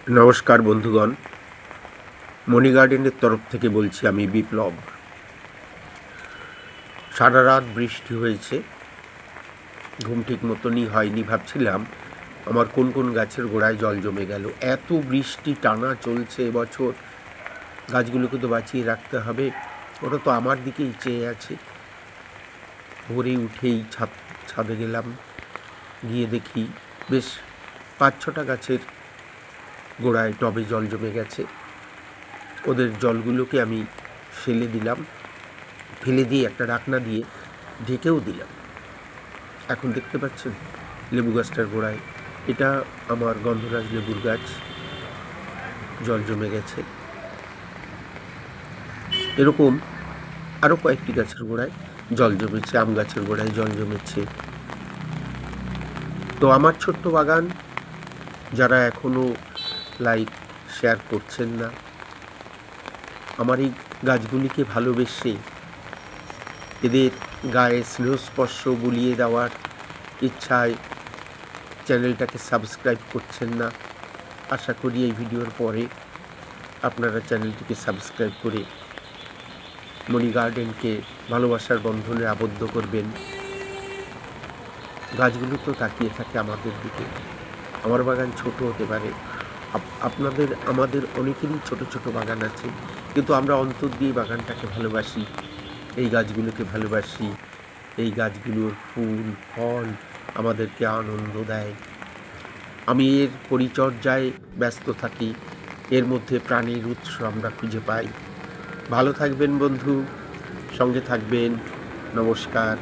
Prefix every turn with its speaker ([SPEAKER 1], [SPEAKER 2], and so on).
[SPEAKER 1] নমস্কার বন্ধুগণ, মনি গার্ডেনের তরফ থেকে বলছি আমি বিপ্লব। সারা রাত বৃষ্টি হয়েছে, ঘুম ঠিক মতনই হয়নি। ভাবছিলাম আমার কোন কোন গাছের গোড়ায় জল জমে গেল। এত বৃষ্টি টানা চলছে এবছর, গাছগুলোকে তো বাঁচিয়ে রাখতে হবে, ওটা তো আমার দিকেই চেয়ে আছে। ভোরে উঠেই ছাদে গেলাম, গিয়ে দেখি বেশ 5-6টা গাছের গোড়ায় টবে জল জমে গেছে। ওদের জলগুলোকে আমি ফেলে দিলাম, ফেলে দিয়ে একটা ঢাকনা দিয়ে ঢেকেও দিলাম। এখন দেখতে পাচ্ছেন লেবু গাছটার গোড়ায়, এটা আমার গন্ধরাজ লেবুর গাছ, জল জমে গেছে। এরকম আরও কয়েকটি গাছের গোড়ায় জল জমেছে, আম গাছের গোড়ায় জল জমেছে। তো আমার ছোট্ট বাগান যারা এখনও লাইক শেয়ার করছেন না, আমার এই গাছগুলিকে ভালোবেসে এদের গায়ে স্নেহস্পর্শ বুলিয়ে দেওয়ার ইচ্ছায় চ্যানেলটাকে সাবস্ক্রাইব করছেন না, আশা করি এই ভিডিওর পরে আপনারা চ্যানেলটিকে সাবস্ক্রাইব করে মনি গার্ডেনকে ভালোবাসার বন্ধনে আবদ্ধ করবেন। গাছগুলো তো তাকিয়ে থাকে আমাদের দিকে। আমার বাগান ছোট হতে পারে, আমাদের অনেকেরই ছোট ছোট বাগান আছে, কিন্তু আমরা অন্তর দিয়ে বাগানটাকে ভালোবাসি, এই গাছগুলোকে ভালোবাসি। এই গাছগুলোর ফুল ফল আমাদেরকে আনন্দ দেয়। আমি এর পরিচর্যায় ব্যস্ত থাকি, এর মধ্যে প্রাণের উৎস আমরা খুঁজে পাই। ভালো থাকবেন বন্ধু, সঙ্গে থাকবেন। নমস্কার।